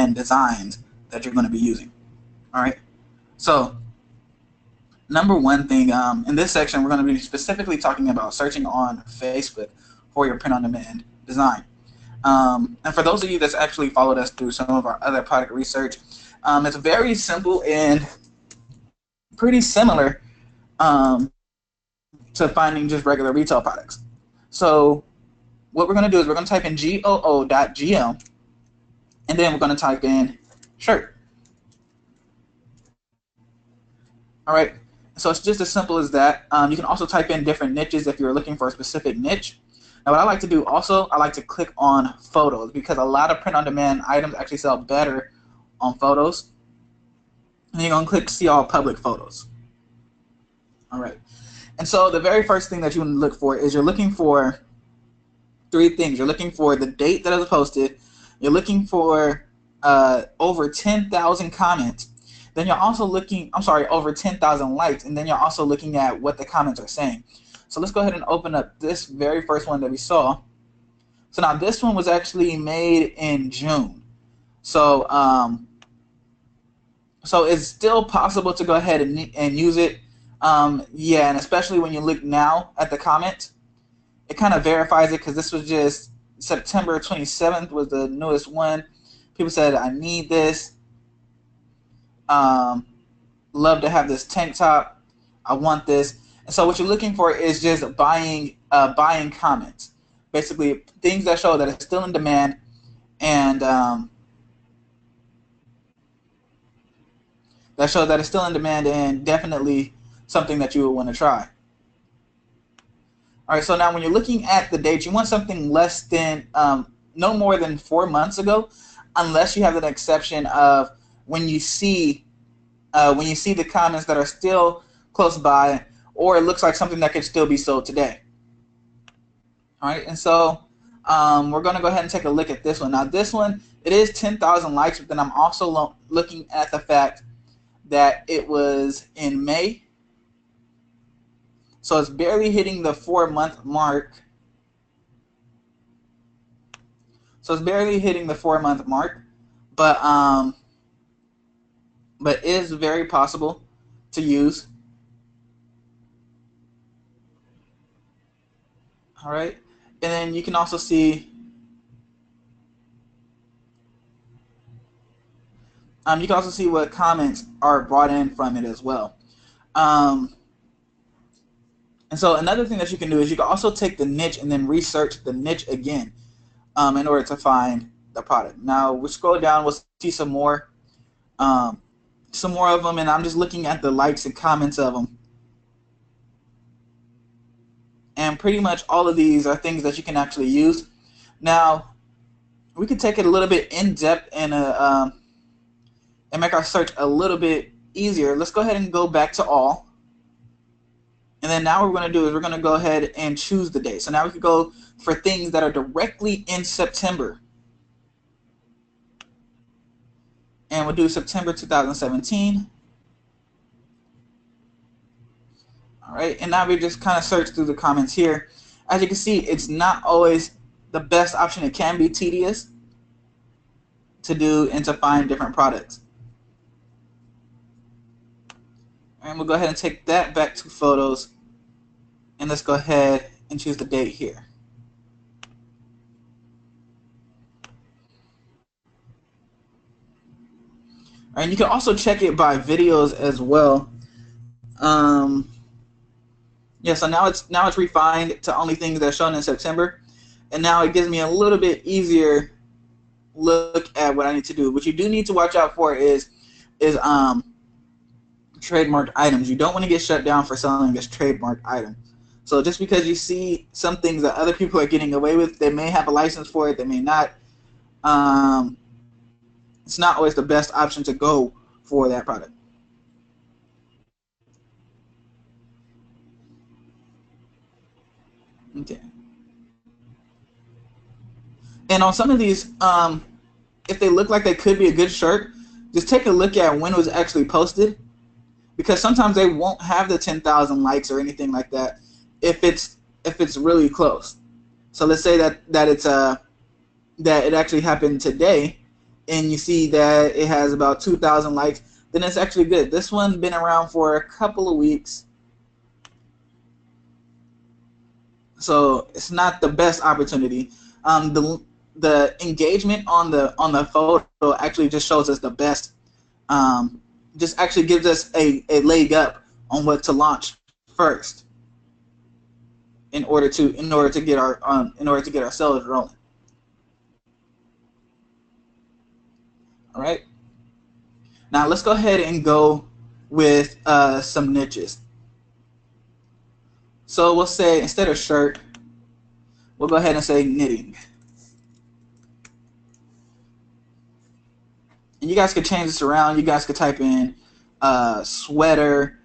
on-demand designs that you're going to be using. All right. So number one thing, in this section, we're going to be specifically talking about searching on Facebook for your print-on-demand design. And for those of you that's actually followed us through some of our other product research, it's very simple and pretty similar to finding just regular retail products. So what we're going to do is we're going to type in goo.gl, and then we're going to type in shirt. All right, so it's just as simple as that. You can also type in different niches if you're looking for a specific niche. Now what I like to do also, I like to click on photos, because a lot of print-on-demand items actually sell better on photos. And you're going to click see all public photos. All right, and so the very first thing that you want to look for is you're looking for three things. You're looking for the date that it was posted. You're looking for over 10,000 comments. Then you're also looking, over 10,000 likes, and then you're also looking at what the comments are saying. So let's go ahead and open up this very first one that we saw. So now this one was actually made in June. So so it's still possible to go ahead and use it. Yeah, and especially when you look now at the comments, it kind of verifies it, because this was just September 27th was the newest one. People said, I need this. Love to have this tank top. I want this. And so what you're looking for is just buying comments. Basically, things that show that it's still in demand, and that show that it's still in demand, and definitely something that you would want to try. All right, so now when you're looking at the date, you want something less than, no more than 4 months ago, unless you have an exception of when you see the comments that are still close by, or it looks like something that could still be sold today. All right, and so we're going to go ahead and take a look at this one. Now this one, it is 10,000 likes, but then I'm also looking at the fact that it was in May. So it's barely hitting the 4-month mark. So it's barely hitting the 4-month mark, but is very possible to use. All right, and then you can also see what comments are brought in from it as well. And so another thing that you can do is you can also take the niche and then research the niche again in order to find the product. Now we scroll down, we'll see some more of them, and I'm just looking at the likes and comments of them. And pretty much all of these are things that you can actually use. Now we could take it a little bit in depth and make our search a little bit easier. Let's go ahead and go back to all. And then now what we're going to do is we're going to go ahead and choose the date. So now we could go for things that are directly in September. And we'll do September 2017. All right, and now we just kind of search through the comments here. As you can see, it's not always the best option. It can be tedious to do and to find different products. And we'll go ahead and take that back to photos, and let's go ahead and choose the date here. All right, and you can also check it by videos as well. Yeah, so now it's refined to only things that are shown in September, and now it gives me a little bit easier look at what I need to do. What you do need to watch out for is trademarked items. You don't want to get shut down for selling this trademarked item. So just because you see some things that other people are getting away with, they may have a license for it, they may not. It's not always the best option to go for that product. Okay. And on some of these, if they look like they could be a good shirt, just take a look at when it was actually posted, because sometimes they won't have the 10,000 likes or anything like that if it's really close. So let's say that it actually happened today, and you see that it has about 2,000 likes, then it's actually good. This one's been around for a couple of weeks, so it's not the best opportunity. The engagement on the photo actually just shows us the best. Just actually gives us a leg up on what to launch first in order to get our sales rolling. All right. Now let's go ahead and go with some niches. So we'll say instead of shirt, we'll go ahead and say knitting. And you guys could change this around. You guys could type in sweater.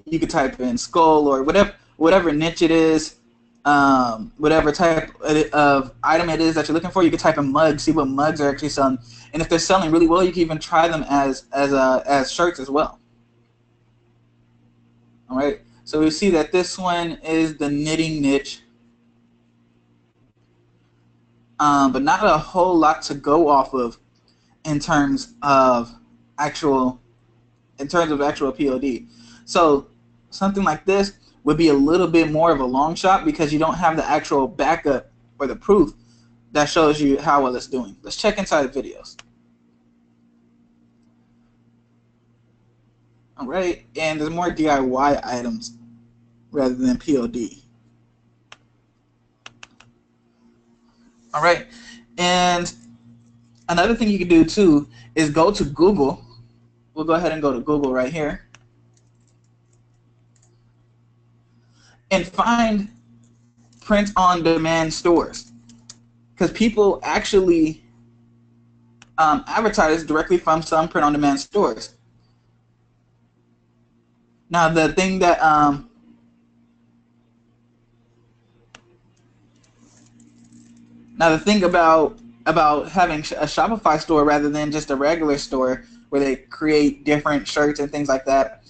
You could type in skull or whatever niche it is, whatever type of item it is that you're looking for. You could type in mugs, see what mugs are actually selling, and if they're selling really well, you can even try them as shirts as well. All right. So we see that this one is the knitting niche, but not a whole lot to go off of in terms of actual POD. So something like this would be a little bit more of a long shot because you don't have the actual backup or the proof that shows you how well it's doing. Let's check inside the videos. All right, and there's more DIY items rather than POD. All right, and another thing you can do too is go to Google. We'll go ahead and go to Google right here and find print-on-demand stores, because people actually advertise directly from some print-on-demand stores. Now the thing that about having a Shopify store rather than just a regular store where they create different shirts and things like that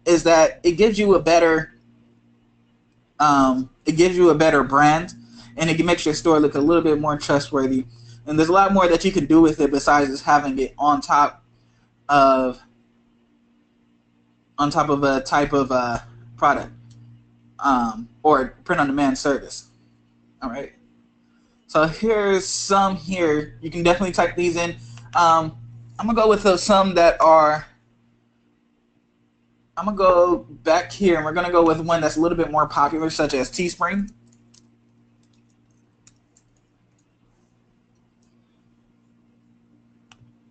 is that it gives you a better brand, and it makes your store look a little bit more trustworthy. And there's a lot more that you can do with it besides just having it on top of a type of product or print-on-demand service. All right. So here's some here. You can definitely type these in. I'm gonna go with some that are. I'm gonna go back here, and we're gonna go with one that's a little bit more popular, such as Teespring.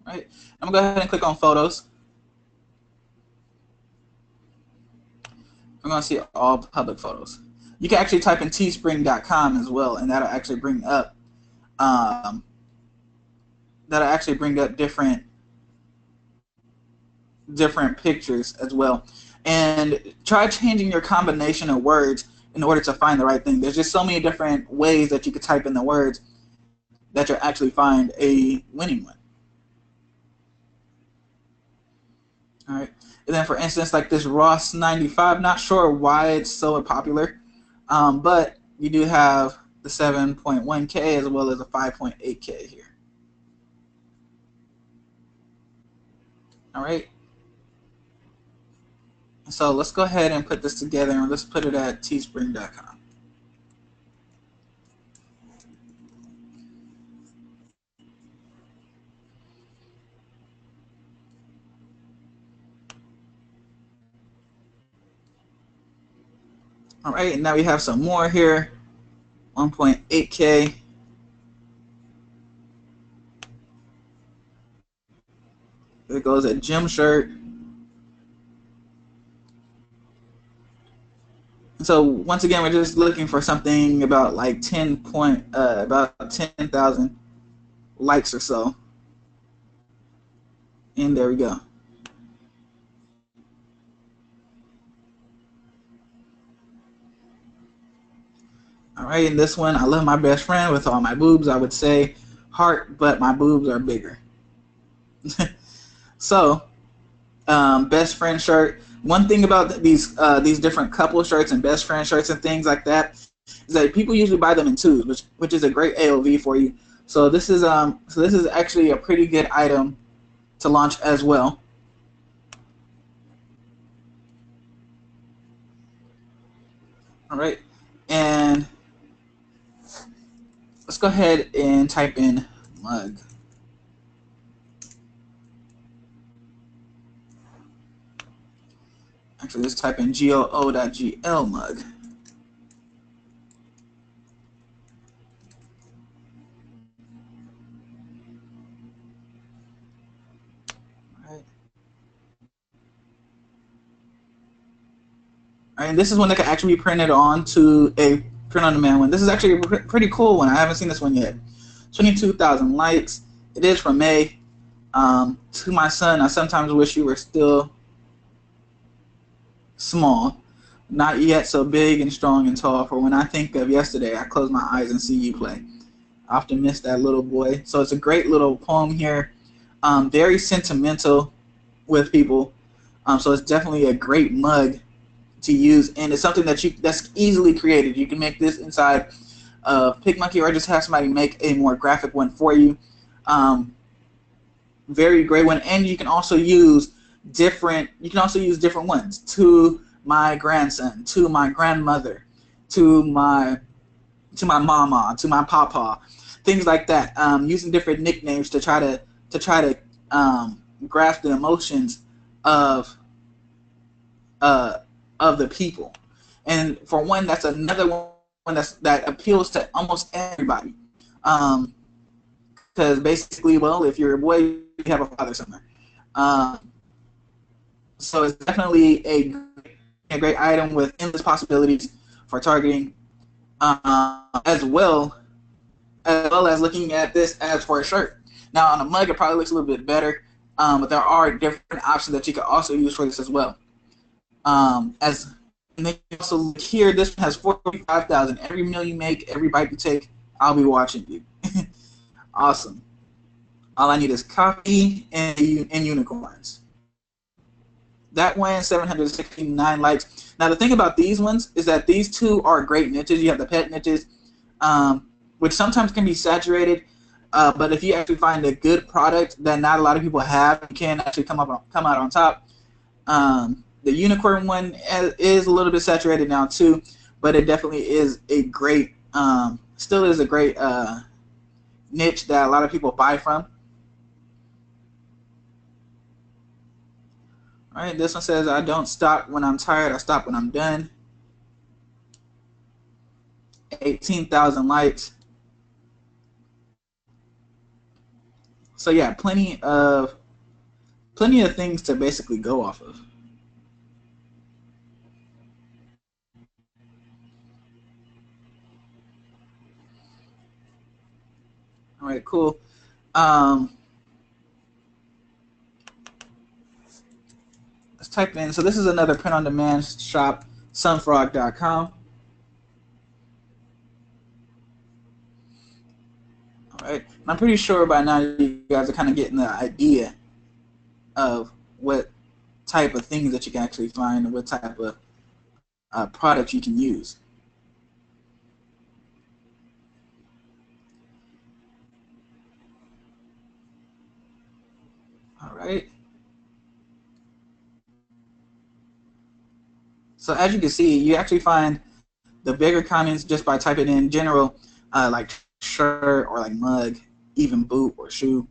Right. I'm gonna go ahead and click on photos. I'm gonna see all public photos. You can actually type in teespring.com as well, and that'll actually bring up different pictures as well. And try changing your combination of words in order to find the right thing. There's just so many different ways that you could type in the words that you'll actually find a winning one. All right. And then, for instance, like this Ross 95, not sure why it's so popular, but you do have the 7.1K as well as a 5.8K here. All right. So let's go ahead and put this together, and let's put it at teespring.com. All right, and now we have some more here. 1.8K. There goes a gym shirt. So once again, we're just looking for something about like about 10,000 likes or so. And there we go. All right, in this one, I love my best friend with all my boobs. I would say heart, but my boobs are bigger. So, best friend shirt. One thing about these different couple shirts and best friend shirts and things like that is that people usually buy them in twos, which is a great AOV for you. So this is actually a pretty good item to launch as well. All right, and let's go ahead and type in mug. Actually, let's type in goo.gl mug. And this is one that can actually be printed onto a print-on-demand one. This is actually a pretty cool one. I haven't seen this one yet. 22,000 likes. It is from May. To my son, I sometimes wish you were still small, not yet so big and strong and tall. For when I think of yesterday, I close my eyes and see you play. I often miss that little boy. So it's a great little poem here. Very sentimental with people. So it's definitely a great mug to use, and it's something that's easily created. You can make this inside of PicMonkey, or just have somebody make a more graphic one for you. Very great one, and you can also use different. You can also use different ones. To my grandson, to my grandmother, to my mama, to my papa, things like that. Using different nicknames to try to grasp the emotions of the people. And for one, that's another one that appeals to almost everybody. Because basically, well, if you're a boy, you have a father somewhere. So it's definitely a great item with endless possibilities for targeting, as well as looking at this as for a shirt. Now on a mug, it probably looks a little bit better, but there are different options that you can also use for this as well. As and then you also look here, this one has 45,000. Every meal you make, every bite you take, I'll be watching you. Awesome. All I need is coffee and unicorns. That one, 769 likes. Now the thing about these ones is that these two are great niches. You have the pet niches, which sometimes can be saturated, but if you actually find a good product that not a lot of people have, you can actually come out on top. The unicorn one is a little bit saturated now too, but it definitely is a great, still is a great niche that a lot of people buy from. All right, this one says, I don't stop when I'm tired, I stop when I'm done. 18,000 likes. So yeah, plenty of things to basically go off of. All right, cool. Let's type in. So this is another print-on-demand shop, sunfrog.com. All right, I'm pretty sure by now you guys are kind of getting the idea of what type of things that you can actually find and what type of product you can use. All right. So as you can see, you actually find the bigger comments just by typing in general, like shirt or like mug, even boot or shoe,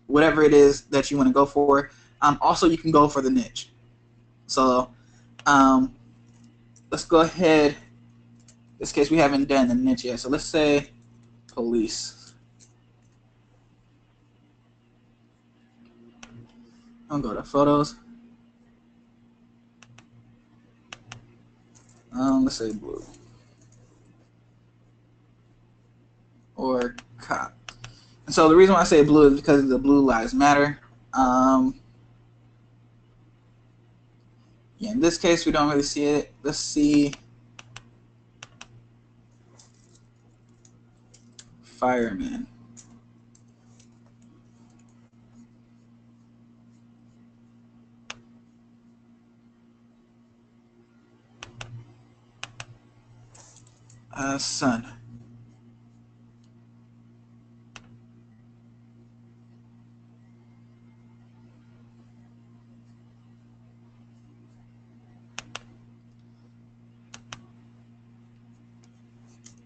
whatever it is that you want to go for. Also, you can go for the niche. So let's go ahead. In this case, we haven't done the niche yet. So let's say police. I'll go to photos. Let's say blue or cop. And so the reason why I say blue is because the Blue Lives Matter. Yeah, in this case, we don't really see it. Let's see. Fireman. Sun.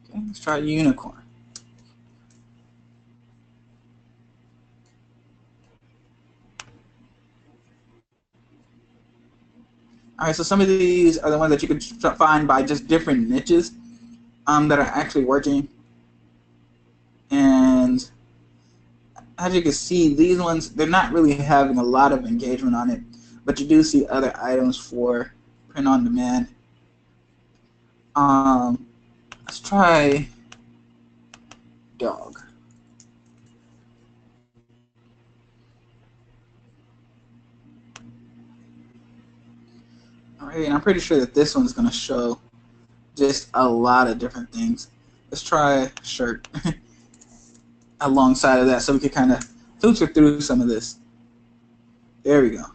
Okay, let's try unicorn. All right, so some of these are the ones that you could find by just different niches that are actually working. And as you can see, these ones, they're not really having a lot of engagement on it, but you do see other items for print on demand. Let's try dog. All right, and I'm pretty sure that this one's going to show just a lot of different things. Let's try shirt alongside of that so we can kind of filter through some of this. There we go.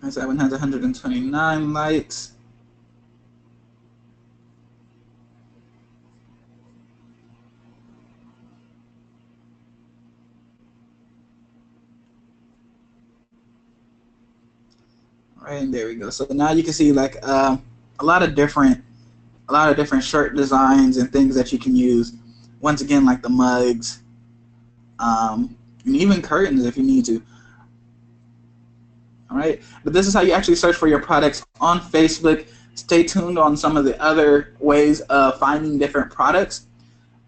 That one has 129 likes. All right, and there we go. So now you can see like a lot of different shirt designs and things that you can use. Once again, like the mugs, and even curtains if you need to. All right, but this is how you actually search for your products on Facebook. Stay tuned on some of the other ways of finding different products.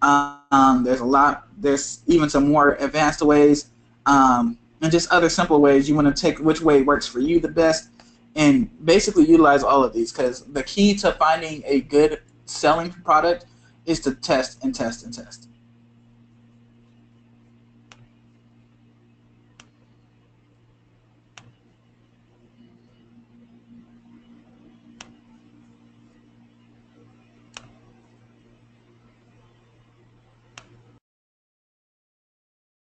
There's a lot. There's even some more advanced ways, and just other simple ways. You want to take which way works for you the best, and basically utilize all of these, because the key to finding a good selling product is to test and test and test.